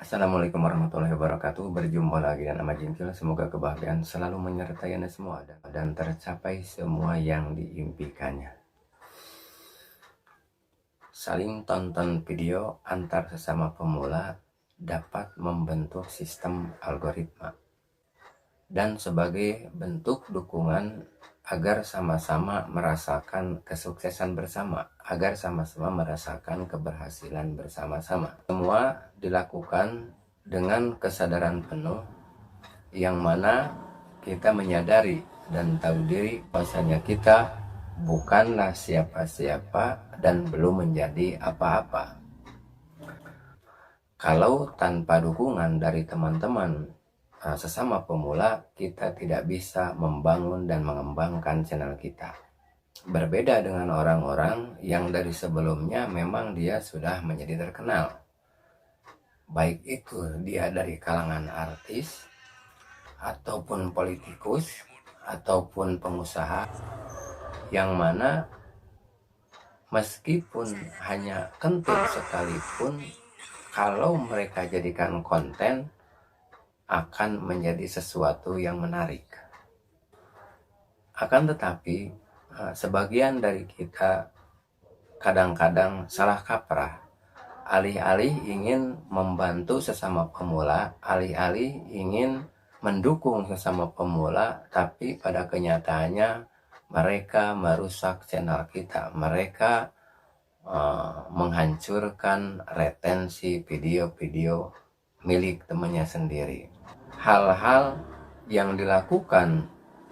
Assalamualaikum warahmatullahi wabarakatuh. Berjumpa lagi dengan Ahmad Jinkil. Semoga kebahagiaan selalu menyertai Anda semua dan tercapai semua yang diimpikannya. Saling tonton video antar sesama pemula dapat membentuk sistem algoritma dan sebagai bentuk dukungan agar sama-sama merasakan kesuksesan bersama, agar sama-sama merasakan keberhasilan bersama-sama. Semua dilakukan dengan kesadaran penuh yang mana kita menyadari dan tahu diri bahwasanya kita bukanlah siapa-siapa dan belum menjadi apa-apa. Kalau tanpa dukungan dari teman-teman sesama pemula, kita tidak bisa membangun dan mengembangkan channel kita. Berbeda dengan orang-orang yang dari sebelumnya memang dia sudah menjadi terkenal. Baik itu dia dari kalangan artis, ataupun politikus, ataupun pengusaha, yang mana meskipun hanya kentik sekalipun, kalau mereka jadikan konten, akan menjadi sesuatu yang menarik. Akan tetapi, sebagian dari kita kadang-kadang salah kaprah. Alih-alih ingin membantu sesama pemula, alih-alih ingin mendukung sesama pemula, tapi pada kenyataannya mereka merusak channel kita. Mereka menghancurkan retensi video-video milik temannya sendiri. Hal-hal yang dilakukan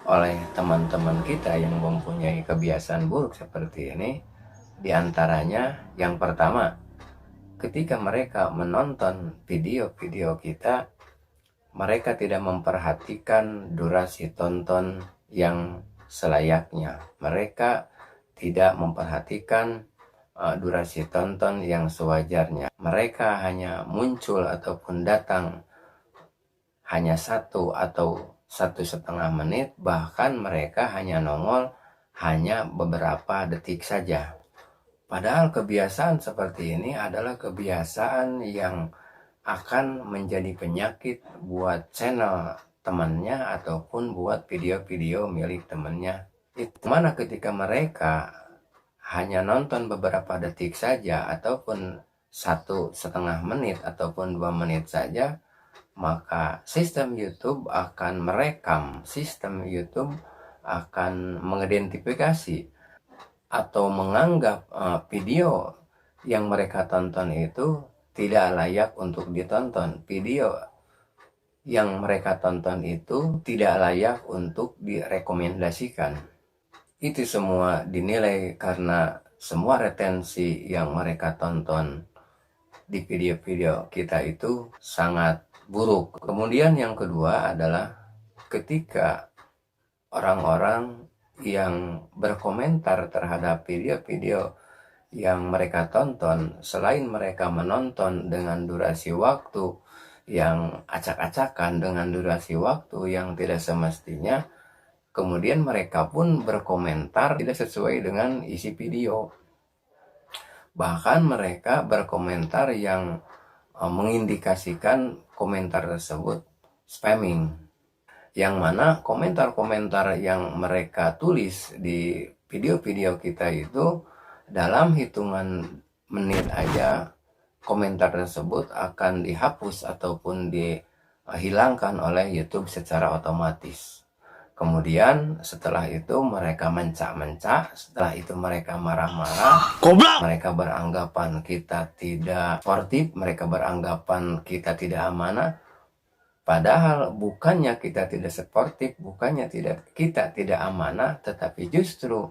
oleh teman-teman kita yang mempunyai kebiasaan buruk seperti ini, diantaranya yang pertama, ketika mereka menonton video-video kita, mereka tidak memperhatikan durasi tonton yang selayaknya. Mereka tidak memperhatikan durasi tonton yang sewajarnya. Mereka hanya muncul ataupun datang hanya 1 atau 1,5 menit, bahkan mereka hanya nongol hanya beberapa detik saja. Padahal kebiasaan seperti ini adalah kebiasaan yang akan menjadi penyakit buat channel temannya ataupun buat video-video milik temannya. Itu mana ketika mereka hanya nonton beberapa detik saja ataupun 1,5 menit ataupun 2 menit saja, maka sistem YouTube akan merekam, sistem YouTube akan mengidentifikasi atau menganggap video yang mereka tonton itu tidak layak untuk ditonton. Video yang mereka tonton itu tidak layak untuk direkomendasikan. Itu semua dinilai karena semua retensi yang mereka tonton di video-video kita itu sangat buruk. Kemudian yang kedua adalah ketika orang-orang yang berkomentar terhadap video-video yang mereka tonton, selain mereka menonton dengan durasi waktu yang acak-acakan, dengan durasi waktu yang tidak semestinya, kemudian mereka pun berkomentar tidak sesuai dengan isi video. Bahkan mereka berkomentar yang mengindikasikan komentar tersebut spamming, yang mana komentar-komentar yang mereka tulis di video-video kita itu dalam hitungan menit aja komentar tersebut akan dihapus ataupun dihilangkan oleh YouTube secara otomatis. Kemudian setelah itu mereka mencak-mencak, setelah itu mereka marah-marah, mereka beranggapan kita tidak sportif, mereka beranggapan kita tidak amanah. Padahal bukannya kita tidak sportif, bukannya kita tidak amanah, tetapi justru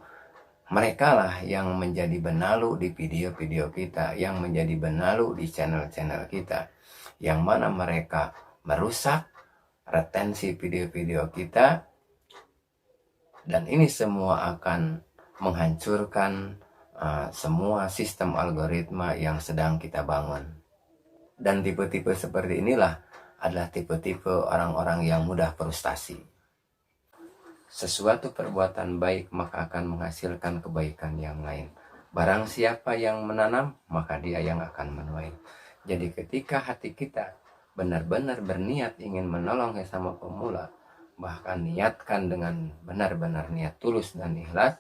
mereka lah yang menjadi benalu di video-video kita, yang menjadi benalu di channel-channel kita, yang mana mereka merusak retensi video-video kita, dan ini semua akan menghancurkan semua sistem algoritma yang sedang kita bangun. Dan tipe-tipe seperti inilah adalah tipe-tipe orang-orang yang mudah frustasi. Sesuatu perbuatan baik maka akan menghasilkan kebaikan yang lain. Barang siapa yang menanam, maka dia yang akan menuai. Jadi ketika hati kita benar-benar berniat ingin menolong sesama pemula, bahkan niatkan dengan benar-benar niat tulus dan ikhlas,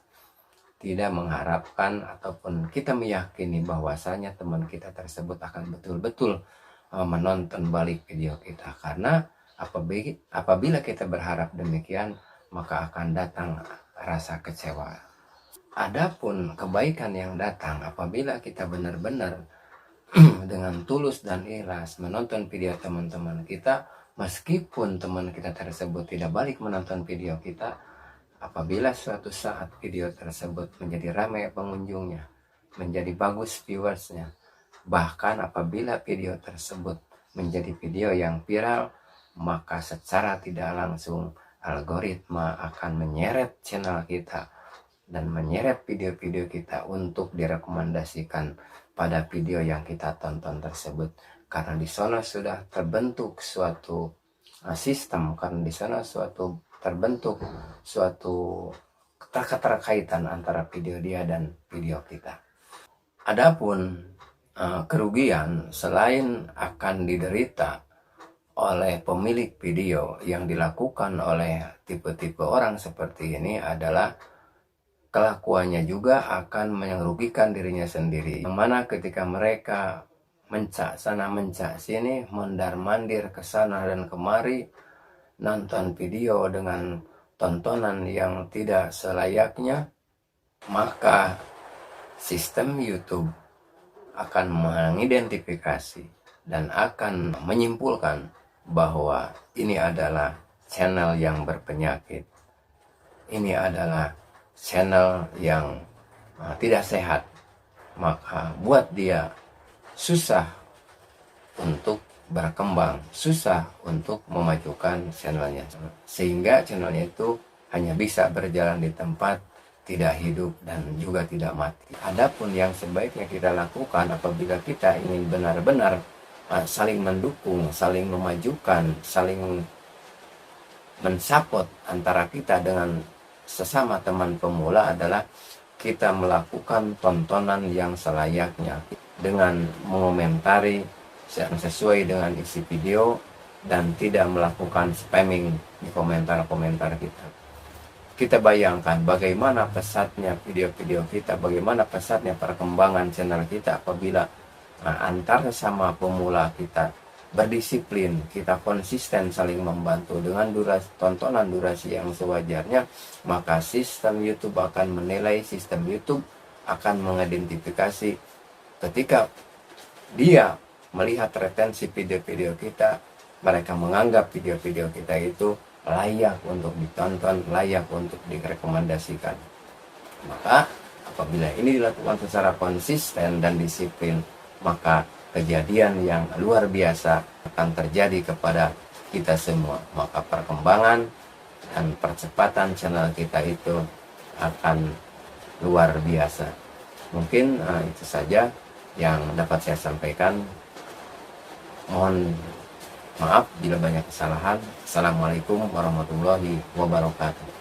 tidak mengharapkan ataupun kita meyakini bahwasanya teman kita tersebut akan betul-betul menonton balik video kita. Karena apabila kita berharap demikian, maka akan datang rasa kecewa. Adapun kebaikan yang datang apabila kita benar-benar dengan tulus dan ikhlas menonton video teman-teman kita, meskipun teman kita tersebut tidak balik menonton video kita, apabila suatu saat video tersebut menjadi ramai pengunjungnya, menjadi bagus viewersnya, bahkan apabila video tersebut menjadi video yang viral, maka secara tidak langsung algoritma akan menyeret channel kita dan menyeret video-video kita untuk direkomendasikan pada video yang kita tonton tersebut. Karena di sana sudah terbentuk suatu sistem, karena di sana terbentuk suatu keterkaitan antara video dia dan video kita. Adapun kerugian selain akan diderita oleh pemilik video yang dilakukan oleh tipe-tipe orang seperti ini adalah kelakuannya juga akan merugikan dirinya sendiri. Yang mana ketika mereka mencak sana mencak sini, mondar-mandir ke sana dan kemari, nonton video dengan tontonan yang tidak selayaknya, maka sistem YouTube akan mengidentifikasi dan akan menyimpulkan bahwa ini adalah channel yang berpenyakit. Ini adalah channel yang tidak sehat, maka buat dia susah untuk berkembang, susah untuk memajukan channelnya, sehingga channelnya itu hanya bisa berjalan di tempat, tidak hidup dan juga tidak mati. Adapun yang sebaiknya kita lakukan apabila kita ingin benar-benar saling mendukung, saling memajukan, saling mensupport antara kita dengan sesama teman pemula adalah kita melakukan tontonan yang selayaknya dengan mengomentari yang sesuai dengan isi video dan tidak melakukan spamming di komentar-komentar kita. Kita bayangkan bagaimana pesatnya video-video kita, bagaimana pesatnya perkembangan channel kita apabila antar sesama pemula kita berdisiplin, kita konsisten saling membantu dengan tontonan durasi yang sewajarnya, maka sistem YouTube akan menilai, sistem YouTube akan mengidentifikasi ketika dia melihat retensi video-video kita, mereka menganggap video-video kita itu layak untuk ditonton, layak untuk direkomendasikan. Maka apabila ini dilakukan secara konsisten dan disiplin, maka kejadian yang luar biasa akan terjadi kepada kita semua. Maka perkembangan dan percepatan channel kita itu akan luar biasa. Mungkin itu saja yang dapat saya sampaikan. Mohon maaf bila banyak kesalahan. Assalamualaikum warahmatullahi wabarakatuh.